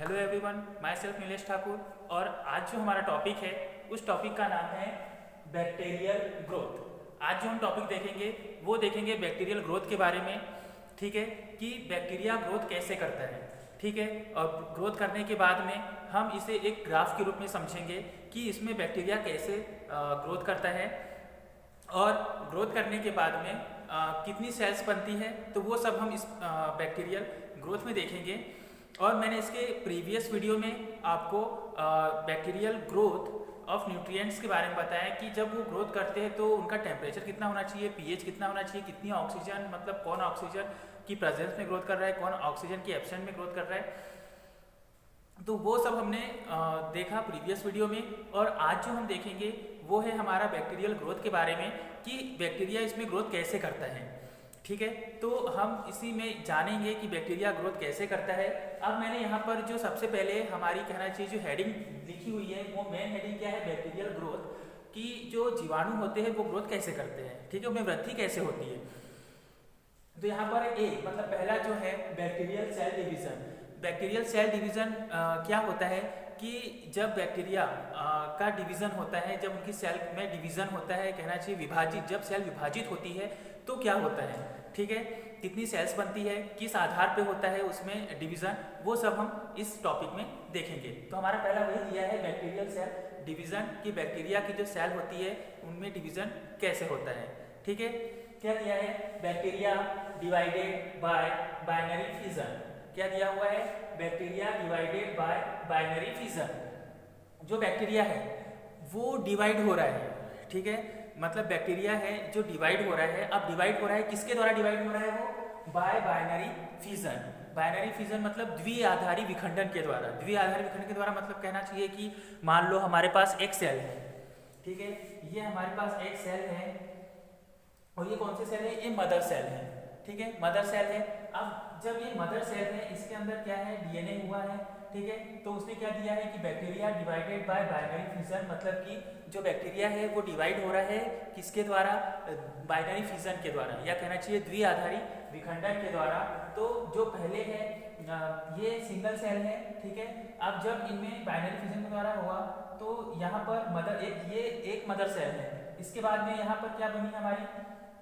Hello everyone, my self Nilesh Thakur. और आज जो हमारा टॉपिक है उस टॉपिक का नाम है बैक्टीरियल ग्रोथ। आज जो हम टॉपिक देखेंगे वो देखेंगे बैक्टीरियल ग्रोथ के बारे में। ठीक है, कि बैक्टीरिया ग्रोथ कैसे करता है। ठीक है, और ग्रोथ करने के बाद में हम इसे एक ग्राफ के रूप में समझेंगे कि इसमें बैक्टीरिया कैसे ग्रोथ करता है और ग्रोथ करने के बाद में कितनी सेल्स बनती है, तो वो सब हम इस बैक्टीरियल ग्रोथ में देखेंगे। और मैंने इसके प्रीवियस वीडियो में आपको बैक्टीरियल ग्रोथ ऑफ न्यूट्रिएंट्स के बारे में बताया कि जब वो ग्रोथ करते हैं तो उनका टेम्परेचर कितना होना चाहिए, पीएच कितना होना चाहिए, कितनी ऑक्सीजन, मतलब कौन ऑक्सीजन की प्रेजेंस में ग्रोथ कर रहा है, कौन ऑक्सीजन की एब्सेंट में ग्रोथ कर रहा है। तो वो सब हमने देखा प्रीवियस वीडियो में। और आज जो हम देखेंगे वो है हमारा बैक्टीरियल ग्रोथ के बारे में कि बैक्टीरिया इसमें ग्रोथ कैसे करता है। ठीक है, तो हम इसी में जानेंगे कि बैक्टीरिया ग्रोथ कैसे करता है। अब मैंने यहाँ पर जो सबसे पहले हमारी कहना चाहिए जो हेडिंग लिखी हुई है वो मेन हेडिंग क्या है, बैक्टीरियल ग्रोथ, कि जो जीवाणु होते हैं वो ग्रोथ कैसे करते हैं। ठीक है, उनमें वृद्धि कैसे होती है। तो यहाँ पर ए मतलब पहला जो है bacterial cell division. Bacterial cell division क्या होता है कि जब बैक्टीरिया का डिवीजन होता है, जब उनकी सेल में डिवीजन होता है, कहना चाहिए विभाजित, जब सेल विभाजित होती है तो क्या होता है। ठीक है, कितनी सेल्स बनती है, किस आधार पे होता है उसमें डिवीजन, वो सब हम इस टॉपिक में देखेंगे। तो हमारा पहला वही दिया है बैक्टीरियल सेल डिवीजन, कि बैक्टीरिया की जो सेल होती है उनमें डिवीजन कैसे होता है। ठीक है, क्या दिया है, bacteria divided by binary fission. क्या दिया हुआ है, bacteria divided by binary fission. जो बैक्टीरिया है वो डिवाइड हो रहा है। ठीक है, मतलब बैक्टीरिया है जो डिवाइड हो रहा है। अब डिवाइड हो रहा है किसके द्वारा डिवाइड हो रहा है, वो bye binary fission. Binary fission मतलब द्विआधारी विखंडन के द्वारा। द्विआधारी विखंडन के द्वारा मतलब कहना चाहिए कि मान लो हमारे पास एक सेल है। ठीक है, ये हमारे पास एक सेल है और ये कौन सी सेल है, ये मदर सेल है। ठीक है, मदर सेल है। अब जब ये मदर सेल है इसके अंदर क्या है, डीएनए हुआ है। ठीक है, तो उसने क्या दिया है कि bacteria divided by binary fission, मतलब कि जो बैक्टीरिया है वो डिवाइड हो रहा है किसके द्वारा, बाइनरी फिजन के द्वारा, या कहना चाहिए द्विआधारी विखंडन के द्वारा। तो जो पहले है ये सिंगल सेल है। ठीक है, अब जब इनमें बाइनरी फिजन के द्वारा हुआ तो यहाँ पर मदर ये एक मदर सेल है। इसके बाद में यहाँ पर क्या बनी हमारी,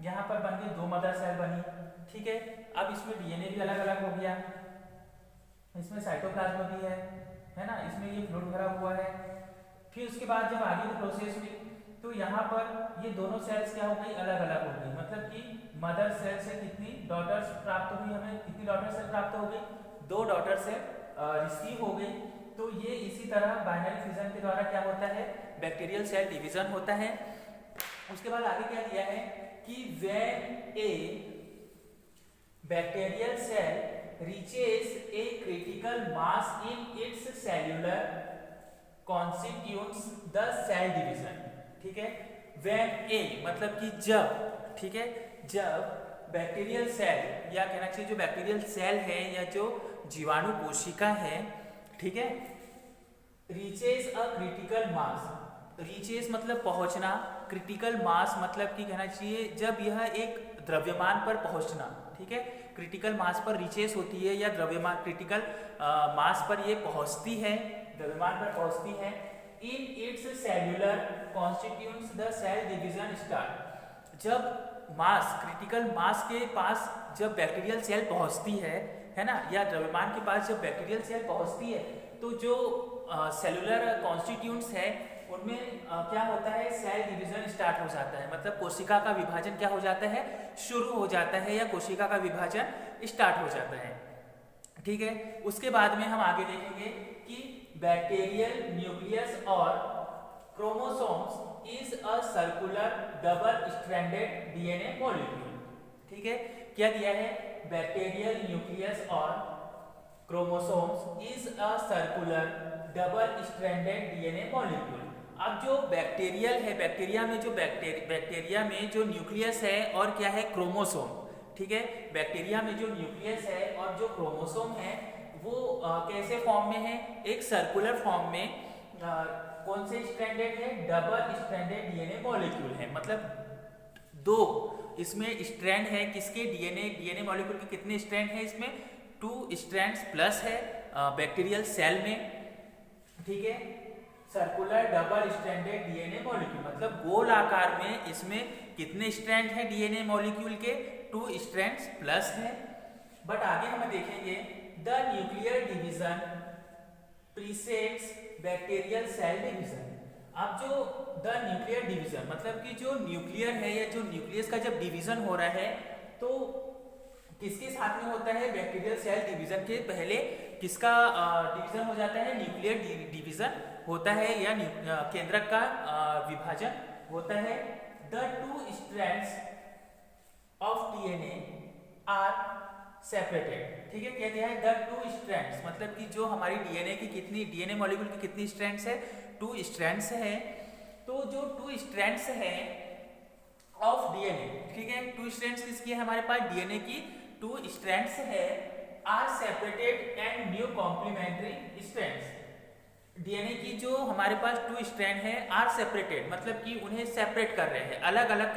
यहाँ पर बन गई दो मदर सेल बनी। ठीक है, अब इसमें डीएनए भी अलग अलग हो गया, इसमें साइटोप्लाज्म भी है ना, इसमें ये फ्लूइड भरा हुआ है। फिर उसके बाद जब आगे की प्रोसेस हुई तो यहाँ पर ये दोनों सेल्स क्या हो गई, अलग अलग हो गई। मतलब कि मदर सेल से कितनी डॉटर्स प्राप्त हुई, हमें कितनी डॉटर सेल प्राप्त हो गई, दो डॉटर सेल रिसीव हो गई। तो ये इसी तरह बाइनरी फिजन के द्वारा क्या होता है, बैक्टीरियल सेल डिवीजन होता है। उसके बाद आगे क्या दिया है कि when a bacterial cell reaches a critical mass in its cellular constitutes the cell division। ठीक है, when a मतलब कि जब, ठीक है, जब बैक्टीरियल सेल, या कहना चाहिए जो बैक्टीरियल सेल है या जो जीवाणु कोशिका है, ठीक है, reaches a critical mass. Reaches मतलब पहुंचना, क्रिटिकल मास मतलब कि कहना चाहिए जब यह एक द्रव्यमान पर पहुंचना। ठीक है, क्रिटिकल मास पर रीचेस होती है या द्रव्यमान क्रिटिकल मास पर ये पहुंचती है, द्रव्यमान पर पहुंचती है। In its cellular constituents the cell division start. जब मास, क्रिटिकल मास के पास जब बैक्टीरियल सेल पहुंचती है ना, या द्रव्यमान के पास जब बैक्टीरियल सेल पहुंचती है तो जो सेलुलर कॉन्स्टिट्यूट्स है उनमें क्या होता है, सेल डिवीजन स्टार्ट हो जाता है। मतलब कोशिका का विभाजन क्या हो जाता है, शुरू हो जाता है, या कोशिका का विभाजन स्टार्ट हो जाता है। ठीक है, उसके बाद में हम आगे देखेंगे कि बैक्टीरियल न्यूक्लियस और chromosomes is a circular double stranded DNA molecule. ठीक है, क्या दिया है, बैक्टीरियल न्यूक्लियस और chromosomes is a circular double stranded DNA molecule. अब जो बैक्टीरियल है, बैक्टीरिया में जो बैक्टीरिया में जो न्यूक्लियस है और क्या है, क्रोमोसोम। ठीक है, बैक्टीरिया में जो न्यूक्लियस है और जो क्रोमोसोम है वो कैसे फॉर्म में है, एक सर्कुलर फॉर्म में। कौन से स्ट्रैंडेड है, डबल स्ट्रैंडेड डीएनए मॉलिक्यूल है। मतलब दो इसमें स्ट्रैंड है किसके, डीएनए मॉलिक्यूल के कितने स्ट्रैंड है इसमें, 2 स्ट्रैंड्स प्लस है बैक्टीरियल सेल में, ठीक है, circular double stranded DNA molecule, मतलब गोल आकार में इसमें कितने स्ट्रैंड है डीएनए मॉलिक्यूल के, 2 स्ट्रैंड्स प्लस है। बट आगे हम देखेंगे the nuclear division precedes bacterial cell division. अब जो द न्यूक्लियर डिवीजन मतलब कि जो न्यूक्लियर है या जो न्यूक्लियस का जब डिवीजन हो रहा है तो किसके साथ में होता है, बैक्टीरियल सेल डिवीजन के पहले किसका डिवीजन हो जाता है, न्यूक्लियर डिवीजन होता है या केंद्रक का विभाजन होता है। The 2 strands of DNA are separated, ठीक है, कहते हैं द 2 स्ट्रैंड्स मतलब कि जो हमारी डीएनए की कितनी, डीएनए मॉलिक्यूल की कितनी स्ट्रैंड्स है, 2 स्ट्रैंड्स है। तो जो 2 स्ट्रैंड्स है ऑफ डीएनए, ठीक है, 2 स्ट्रैंड्स किसकी है हमारे पास, डीएनए की 2 स्ट्रैंड्स है, are separated and new complementary strands. DNA की जो हमारे पास 2 स्ट्रैंड है आर सेपरेटेड मतलब कि उन्हें सेपरेट कर रहे हैं, अलग अलग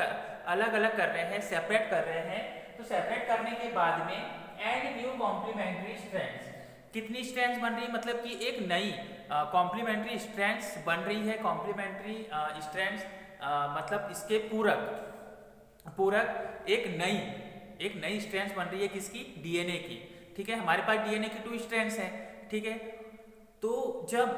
कर रहे हैं, सेपरेट कर रहे हैं। तो सेपरेट करने के बाद में एंड न्यू कॉम्प्लीमेंट्री स्ट्रैंड्स, कितनी स्ट्रैंड्स बन रही, मतलब कि एक नई कॉम्प्लीमेंट्री स्ट्रैंड्स बन रही है। कॉम्प्लीमेंट्री स्ट्रैंड्स मतलब इसके पूरक एक नई स्ट्रैंड्स बन रही है किसकी, डीएनए की, ठीक है। हमारे पास डीएनए की 2 स्ट्रैंड्स हैं, ठीक है। तो जब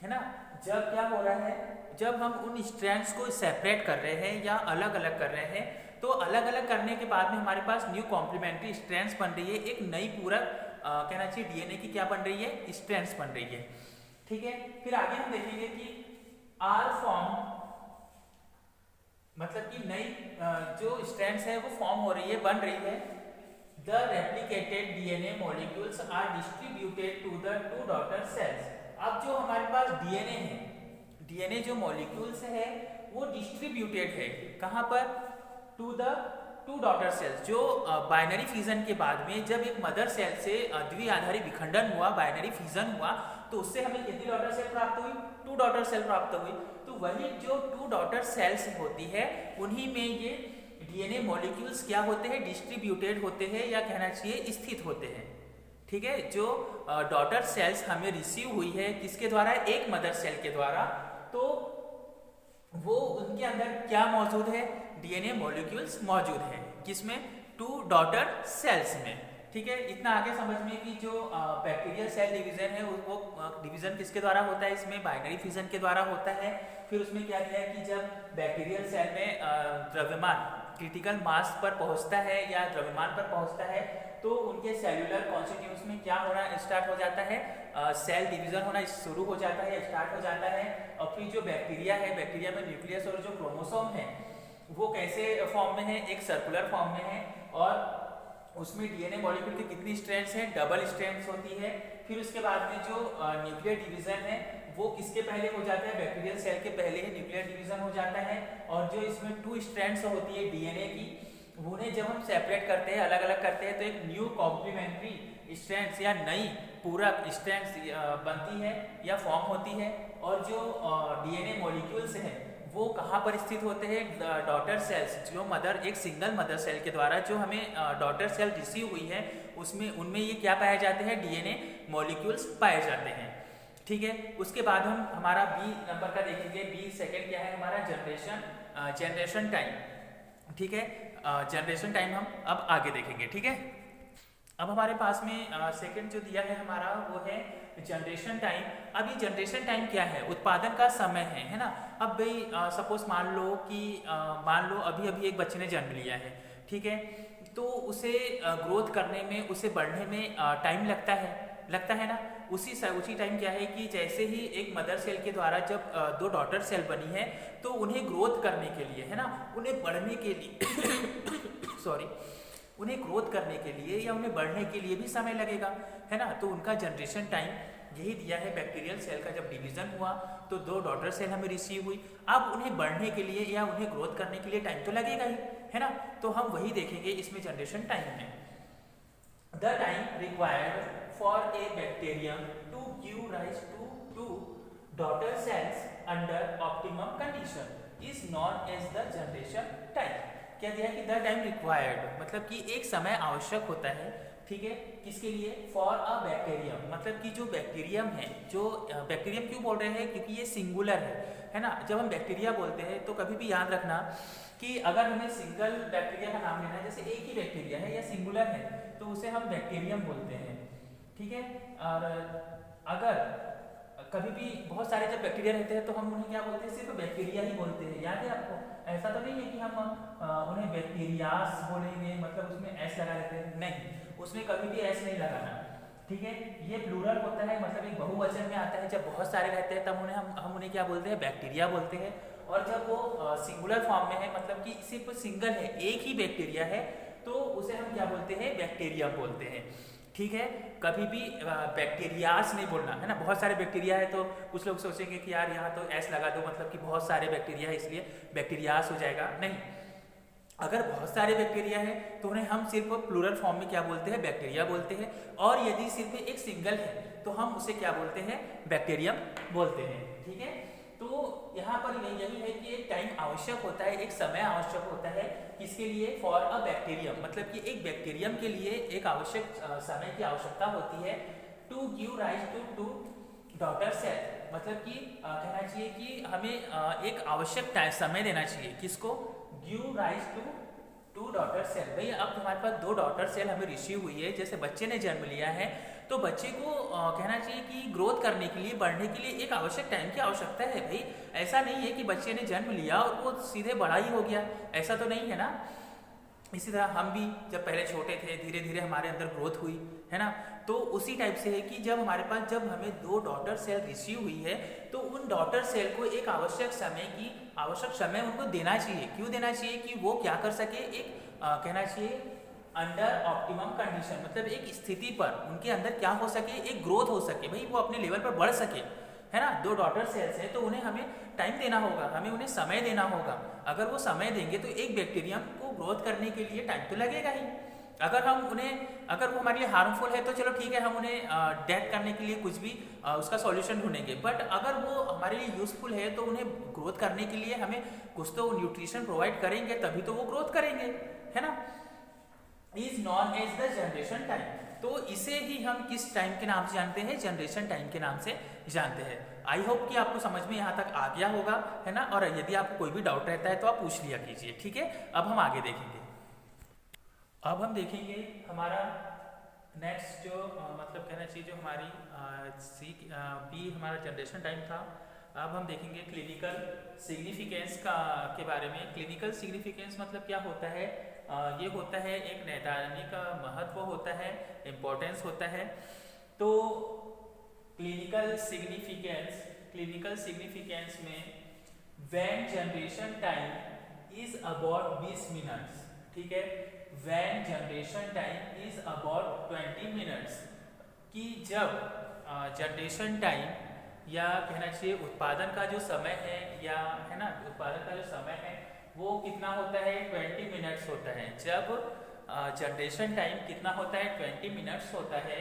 है ना, जब क्या हो रहा है, जब हम उन स्ट्रैंड्स को सेपरेट कर रहे हैं या अलग अलग कर रहे हैं, तो अलग अलग करने के बाद में हमारे पास न्यू कॉम्प्लीमेंट्री स्ट्रैंड्स बन रही है, एक नई पूरक कहना चाहिए डीएनए की क्या बन रही है, स्ट्रैंड्स बन रही है, ठीक है। फिर आगे हम देखेंगे कि आर फॉर्म मतलब कि नई जो स्ट्रैंड्स है वो फॉर्म हो रही है, बन रही है। The replicated DNA molecules are distributed to the 2 daughter cells। अब जो हमारे पास डीएनए है, डीएनए जो मॉलिक्यूल्स है वो डिस्ट्रीब्यूटेड है कहाँ पर, टू द 2 डॉटर सेल्स। जो बाइनरी फिजन के बाद में जब एक मदर सेल से द्विआधारी विखंडन हुआ, बाइनरी फिजन हुआ, तो उससे हमें कितनी डॉटर सेल प्राप्त हुई, 2 डॉटर सेल प्राप्त हुई। तो वही जो 2 डॉटर सेल्स होती है उन्हीं में ये डीएनए मॉलिक्यूल्स क्या होते हैं, डिस्ट्रीब्यूटेड होते हैं या कहना चाहिए स्थित होते हैं, ठीक है। जो डॉटर सेल्स हमें रिसीव हुई है किसके द्वारा, एक मदर सेल के द्वारा, तो वो उनके अंदर क्या मौजूद है, डीएनए मॉलिक्यूल्स मौजूद है, किसमें, 2 डॉटर सेल्स में, ठीक है। इतना आगे समझ में कि जो बैक्टीरियल सेल डिवीजन है वो डिवीजन किसके द्वारा होता है, इसमें बाइनरी फिजन के द्वारा होता है। फिर उसमें क्या किया है कि जब बैक्टीरियल सेल में द्रव्यमान क्रिटिकल मास पर पहुंचता है या द्रव्यमान पर पहुंचता है तो उनके सेल्यूलर कॉन्स्टिट्यूएंट्स में क्या होना स्टार्ट हो जाता है, सेल डिवीजन होना शुरू हो जाता है, स्टार्ट हो जाता है। और फिर जो बैक्टीरिया है, बैक्टीरिया में न्यूक्लियस और जो क्रोमोसोम है वो कैसे फॉर्म में है, एक सर्कुलर फॉर्म में है, और उसमें डीएनए मॉलिक्यूल की कितनी स्ट्रैंड्स हैं, डबल स्ट्रैंड्स होती है। फिर उसके बाद में जो न्यूक्लियर डिवीजन है वो किसके पहले हो जाता है, बैक्टीरियल सेल के पहले ही न्यूक्लियर डिवीजन हो जाता है। और जो इसमें 2 स्ट्रैंड्स होती है डीएनए की, उन्हें जब हम सेपरेट करते हैं, अलग अलग करते हैं, तो एक न्यू कॉम्प्लीमेंट्री स्ट्रैंड्स या नई पूरक स्ट्रैंड्स बनती है या फॉर्म होती है। और जो डीएनए मॉलिक्यूल्स हैं वो कहाँ पर स्थित होते हैं, डॉटर सेल्स, जो मदर, एक सिंगल मदर सेल के द्वारा जो हमें डॉटर सेल रिसीव हुई है उसमें, उनमें ये क्या पाए जाते हैं, डीएनए मॉलिक्यूल्स पाए जाते हैं, ठीक है। उसके बाद हम हमारा बी नंबर का देखेंगे। बी सेकंड क्या है हमारा, जनरेशन टाइम, ठीक है। जनरेशन टाइम हम अब आगे देखेंगे, ठीक है। अब हमारे पास में सेकंड जो दिया है हमारा वो है जनरेशन टाइम। अब ये जनरेशन टाइम क्या है, उत्पादन का समय है ना। अब भाई सपोज मान लो अभी अभी एक बच्चे ने जन्म लिया है, ठीक है, तो उसे ग्रोथ करने में, उसे बढ़ने में टाइम लगता है ना। उसी टाइम क्या है कि जैसे ही एक मदर सेल के द्वारा जब 2 डॉटर सेल बनी है तो उन्हें ग्रोथ करने के लिए, है ना, उन्हें बढ़ने के लिए उन्हें ग्रोथ करने के लिए या उन्हें बढ़ने के लिए भी समय लगेगा, है ना। तो उनका जनरेशन टाइम यही दिया है। बैक्टीरियल सेल का जब डिवीजन हुआ तो 2 डॉटर सेल हमें रिसीव हुई, अब उन्हें बढ़ने के लिए या उन्हें ग्रोथ करने के लिए टाइम तो लगेगा ही, है ना। तो हम वही देखेंगे इसमें जनरेशन टाइम में। The time required for a bacterium to give rise to 2 daughter cells under optimum condition is known as the generation time। क्या दिया है कि द टाइम रिक्वायर्ड मतलब कि एक समय आवश्यक होता है, ठीक है, किसके लिए? फॉर अ बैक्टीरियम, मतलब कि जो बैक्टीरियम है, जो बैक्टीरियम क्यों बोल रहे हैं, क्योंकि ये सिंगुलर है ना। जब हम बैक्टीरिया बोलते हैं तो कभी भी याद रखना कि अगर हमें सिंगल बैक्टीरिया का नाम लेना है, जैसे एक ही बैक्टीरिया है या सिंगुलर है, तो उसे हम बैक्टीरियम बोलते हैं, ठीक है। और अगर कभी भी बहुत सारे जब बैक्टीरिया रहते हैं तो हम उन्हें क्या बोलते हैं? सिर्फ बैक्टीरिया ही बोलते हैं। याद है आपको? ऐसा तो नहीं है कि हम उन्हें बैक्टीरियास बोलेंगे, मतलब उसमें एस लगा देते हैं, नहीं, उसमें कभी भी एस नहीं लगाना, ठीक है। ये प्लूरल होता है, मतलब एक बहुवचन में आता है। जब बहुत सारे रहते हैं तब हम उन्हें क्या बोलते हैं? बैक्टीरिया बोलते हैं। और जब वो सिंगुलर फॉर्म में है, मतलब कि सिर्फ सिंगल है, एक ही बैक्टीरिया है, तो उसे हम क्या बोलते हैं? बैक्टीरियम बोलते हैं, ठीक है। कभी भी बैक्टीरियास नहीं बोलना, है ना। बहुत सारे बैक्टीरिया है तो कुछ लोग सोचेंगे कि यार यहाँ तो एस लगा दो, मतलब कि बहुत सारे बैक्टीरिया है इसलिए बैक्टीरियास हो जाएगा, नहीं। अगर बहुत सारे बैक्टीरिया है तो उन्हें हम सिर्फ प्लूरल फॉर्म में क्या बोलते हैं? बैक्टीरिया बोलते हैं। और यदि सिर्फ एक सिंगल है तो हम उसे क्या बोलते हैं? बैक्टीरियम बोलते हैं, ठीक है। तो यहाँ पर यही है कि एक टाइम आवश्यक होता है, एक समय आवश्यक होता है, किसके लिए? फॉर अ बैक्टीरियम, मतलब कि एक बैक्टीरियम के लिए एक आवश्यक समय की आवश्यकता होती है। To give rise to daughter cell, मतलब कि कहना चाहिए कि हमें एक आवश्यक समय देना चाहिए, किसको? Give rise to daughter cell. भाई अब तुम्हारे पास 2 डॉटर सेल हमें रिसीव हुई है, जैसे बच्चे ने जन्म लिया है, तो बच्चे को कहना चाहिए कि ग्रोथ करने के लिए, बढ़ने के लिए एक आवश्यक टाइम की आवश्यकता है। भाई ऐसा नहीं है कि बच्चे ने जन्म लिया और वो सीधे बड़ा ही हो गया, ऐसा तो नहीं है ना। इसी तरह हम भी जब पहले छोटे थे, धीरे धीरे हमारे अंदर ग्रोथ हुई, है ना। तो उसी टाइप से है कि जब हमारे पास, जब हमें 2 डॉटर सेल रिसीव हुई है, तो उन डॉटर सेल को एक आवश्यक समय उनको देना चाहिए। क्यों देना चाहिए? कि वो क्या कर सके, एक कहना चाहिए अंडर ऑप्टिमम कंडीशन, मतलब एक स्थिति पर उनके अंदर क्या हो सके, एक ग्रोथ हो सके, भाई वो अपने लेवल पर बढ़ सके, है ना। 2 डॉटर सेल्स है तो उन्हें हमें टाइम देना होगा, हमें उन्हें समय देना होगा। अगर वो समय देंगे तो एक बैक्टीरियम को ग्रोथ करने के लिए टाइम तो लगेगा ही। अगर वो हमारे लिए हार्मफुल है तो चलो ठीक है, हम उन्हें डेथ करने के लिए कुछ भी उसका सॉल्यूशन ढूंढेंगे। बट अगर वो हमारे लिए यूजफुल है तो उन्हें ग्रोथ करने के लिए हमें कुछ तो न्यूट्रिशन प्रोवाइड करेंगे, तभी तो वो ग्रोथ करेंगे, है ना। Is known as the generation time, तो इसे ही हम किस टाइम के नाम से जानते हैं? जनरेशन टाइम के नाम से जानते हैं। आई होप कि आपको समझ में यहाँ तक आ गया होगा, है ना। और यदि आपको कोई भी डाउट रहता है तो आप पूछ लिया कीजिए, ठीक है। अब हम आगे देखेंगे। अब हम देखेंगे हमारा नेक्स्ट जो मतलब कहना चाहिए जो हमारी बी हमारा जनरेशन टाइम था। अब हम देखेंगे क्लिनिकल सिग्निफिकेंस के बारे में। क्लिनिकल सिग्निफिकेंस मतलब क्या होता है? ये होता है एक नैदानिक महत्व होता है, इम्पोर्टेंस होता है। तो क्लिनिकल सिग्निफिकेंस में when generation time is about 20 minutes, ठीक है। When generation time is about 20 minutes, कि जब जनरेशन टाइम या कहना चाहिए उत्पादन का जो समय है, या है ना, उत्पादन का जो समय है वो कितना होता है? 20 मिनट्स होता है। जब जनरेशन टाइम कितना होता है? 20 मिनट्स होता है।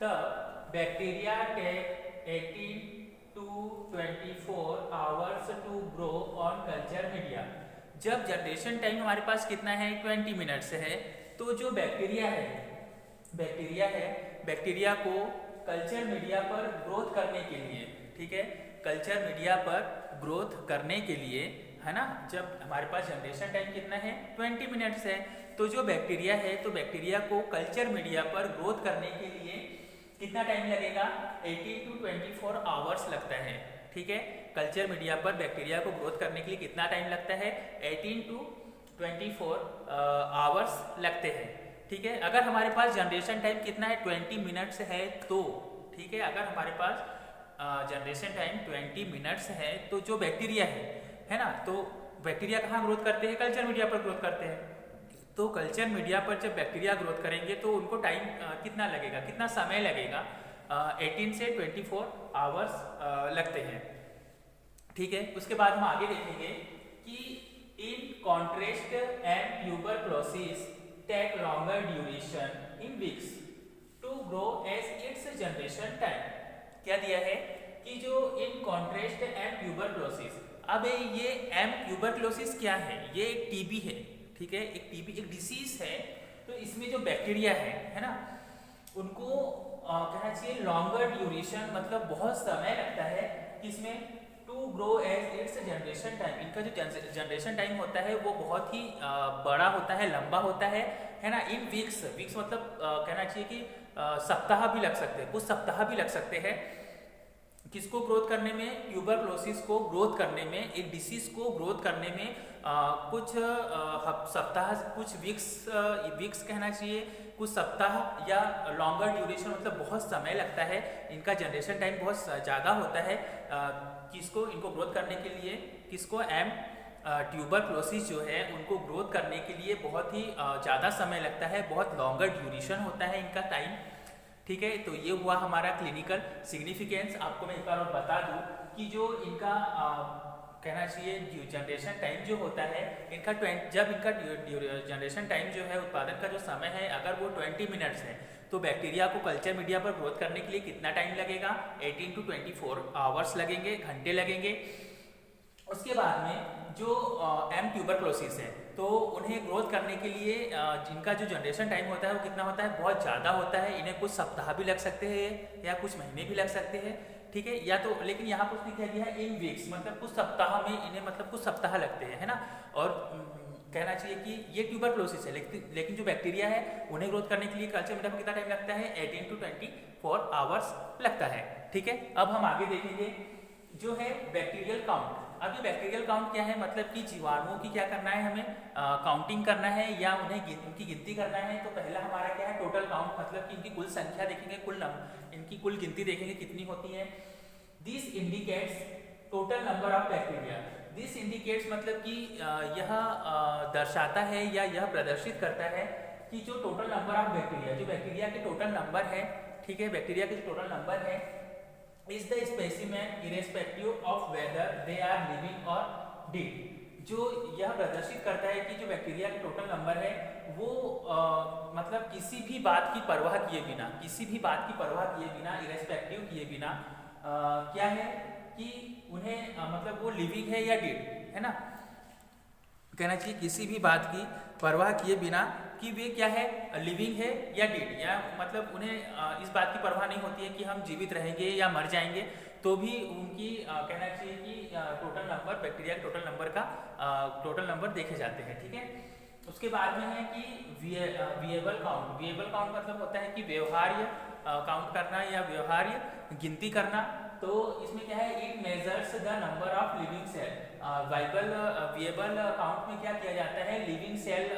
तब bacteria take 18 to 24 hours to grow on culture media. जब जनरेशन टाइम हमारे पास कितना है? 20 मिनट्स है, तो जो बैक्टीरिया है, बैक्टीरिया को कल्चर मीडिया पर ग्रोथ करने के लिए, ठीक है, कल्चर मीडिया पर ग्रोथ करने के लिए, है ना। जब हमारे पास जनरेशन टाइम कितना है? 20 मिनट्स है, तो जो बैक्टीरिया है, तो बैक्टीरिया को कल्चर मीडिया पर ग्रोथ करने के लिए कितना टाइम लगेगा? 18 to 24 आवर्स लगता है, ठीक है। कल्चर मीडिया पर बैक्टीरिया को ग्रोथ करने के लिए कितना टाइम लगता है? 18 to 24 आवर्स लगते हैं, ठीक है। अगर हमारे पास जनरेशन टाइम कितना है? 20 मिनट्स है, तो ठीक है, अगर हमारे पास जनरेशन टाइम 20 मिनट्स है, तो जो बैक्टीरिया है ना, तो बैक्टीरिया कहाँ ग्रोथ करते हैं? कल्चर मीडिया पर ग्रोथ करते हैं। तो कल्चर मीडिया पर जब बैक्टीरिया ग्रोथ करेंगे तो उनको टाइम कितना लगेगा, कितना समय लगेगा? 18 से 24 आवर्स लगते हैं, ठीक है। उसके बाद हम आगे देखेंगे कि in contrast and tuberculosis take longer duration in weeks to grow as its generation time. क्या दिया है कि जो इन कॉन्ट्रेस्ट एंड ट्यूबरक्लोसिस, अब ये एम ट्यूबरक्लोसिस क्या है? ये एक टीबी है, ठीक है, एक टीबी एक डिसीज है तो इसमें जो बैक्टीरिया है ना, उनको कहना चाहिए लॉन्गर ड्यूरेशन, मतलब बहुत समय लगता है किसमें, to grow as its generation time. इनका जो जनरेशन टाइम होता है वो बहुत ही बड़ा होता है, लंबा होता है ना। इन वीक्स, वीक्स मतलब कहना चाहिए कि सप्ताह भी लग सकते हैं, कुछ सप्ताह भी लग सकते हैं किसको ग्रोथ करने में, ट्यूबरक्लोसिस को ग्रोथ करने में, एक डिसीज को ग्रोथ करने में कुछ सप्ताह, कुछ वीक्स कहना चाहिए, कुछ सप्ताह या लॉन्गर ड्यूरेशन मतलब बहुत समय लगता है। इनका जनरेशन टाइम बहुत ज़्यादा होता है किसको, इनको ग्रोथ करने के लिए, किसको, ट्यूबरक्लोसिस जो है उनको ग्रोथ करने के लिए बहुत ही ज़्यादा समय लगता है, बहुत लॉन्गर ड्यूरेशन होता है इनका टाइम। ठीक है, तो ये हुआ हमारा क्लिनिकल सिग्निफिकेंस। आपको मैं एक बार और बता दूं कि जो इनका कहना चाहिए जनरेशन टाइम जो होता है इनका, जब इनका जनरेशन टाइम जो है, उत्पादन का जो समय है, अगर वो 20 मिनट्स है तो बैक्टीरिया को कल्चर मीडिया पर ग्रोथ करने के लिए कितना टाइम लगेगा, 18 to 24 आवर्स लगेंगे, घंटे लगेंगे। उसके बाद में जो एम ट्यूबरक्लोसिस है तो उन्हें ग्रोथ करने के लिए जिनका जो जनरेशन टाइम होता है वो कितना होता है, बहुत ज़्यादा होता है। इन्हें कुछ सप्ताह भी लग सकते हैं या कुछ महीने भी लग सकते हैं। ठीक है, या तो लेकिन यहाँ पर उसने कह दिया है इन वीक्स, मतलब कुछ सप्ताह में इन्हें, मतलब कुछ सप्ताह लगते हैं, है ना। और कहना चाहिए कि ये ट्यूबरक्लोसिस है, लेकिन जो बैक्टीरिया है उन्हें ग्रोथ करने के लिए कल्चर मीडिया में कितना टाइम लगता है, 18 to 24 आवर्स लगता है। ठीक है, अब हम आगे देखेंगे जो है बैक्टीरियल काउंट। अब ये बैक्टीरियल काउंट क्या है, मतलब कि जीवाणुओं की क्या करना है, हमें काउंटिंग करना है या उनकी गिनती करना है। तो पहला हमारा क्या है, टोटल काउंट, मतलब कि इनकी कुल संख्या देखेंगे, इनकी कुल गिनती देखेंगे कितनी होती है। This indicates total number of bacteria. This indicates मतलब कि यह दर्शाता है या यह प्रदर्शित करता है कि जो टोटल नंबर ऑफ बैक्टीरिया, जो बैक्टीरिया के टोटल नंबर है, ठीक है, बैक्टीरिया के जो टोटल नंबर है, is the specimen irrespective of whether they are living or dead. जो यह प्रदर्शित करता है कि जो बैक्टीरिया के टोटल नंबर है वो मतलब किसी भी बात की परवाह किए बिना, किसी भी बात की परवाह किए बिना, इरेस्पेक्टिव किए बिना क्या है कि उन्हें मतलब वो लिविंग है या डेड, है ना। कहना चाहिए किसी भी बात की परवाह किए बिना कि वे क्या है, लिविंग है या डेड, या मतलब उन्हें इस बात की परवाह नहीं होती है कि हम जीवित रहेंगे या मर जाएंगे, तो भी उनकी कहना चाहिए कि टोटल नंबर, बैक्टीरिया के टोटल नंबर का टोटल नंबर देखे जाते हैं। ठीक है, उसके बाद में है कि विएबल काउंट। विएबल काउंट मतलब होता है कि व्यवहार्य काउंट करना या व्यवहार्य गिनती करना। तो इसमें क्या है, it measures the number of living cell. Viable count में क्या किया जाता है, लिविंग सेल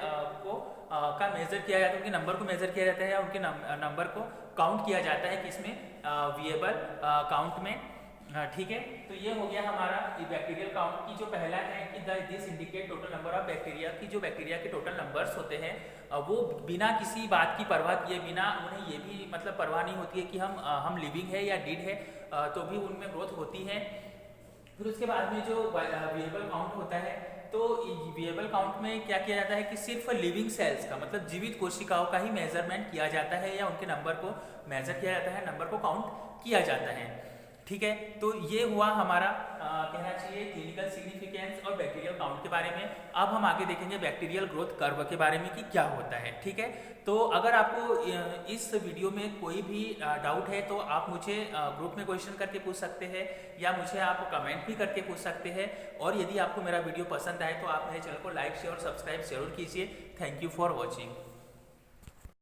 को का मेजर किया जाता है, उनके नंबर को मेजर किया जाता है या उनके नंबर को काउंट किया जाता है किसमें, विएबल काउंट में। ठीक है, तो ये हो गया हमारा बैक्टीरियल काउंट की जो पहला है कि this indicate total number of bacteria, की जो बैक्टीरिया के टोटल नंबर्स होते हैं वो बिना किसी बात की परवाह किए बिना, उन्हें ये भी मतलब परवाह नहीं होती है कि हम लिविंग है या डेड है, तो भी उनमें ग्रोथ होती है। फिर उसके बाद में जो विएबल काउंट होता है, तो विएबल काउंट में क्या किया जाता है कि सिर्फ लिविंग सेल्स का, मतलब जीवित कोशिकाओं का ही मेजरमेंट किया जाता है या उनके नंबर को मेजर किया जाता है, नंबर को काउंट किया जाता है। ठीक है, तो ये हुआ हमारा कहना चाहिए क्लिनिकल सिग्निफिकेंस और बैक्टीरियल काउंट के बारे में। अब हम आगे देखेंगे बैक्टीरियल ग्रोथ कर्व के बारे में कि क्या होता है। ठीक है, तो अगर आपको इस वीडियो में कोई भी डाउट है तो आप मुझे ग्रुप में क्वेश्चन करके पूछ सकते हैं या मुझे आप कमेंट भी करके पूछ सकते हैं। और यदि आपको मेरा वीडियो पसंद आए तो आप मेरे चैनल को लाइक, शेयर और सब्सक्राइब जरूर कीजिए। Thank you for watching.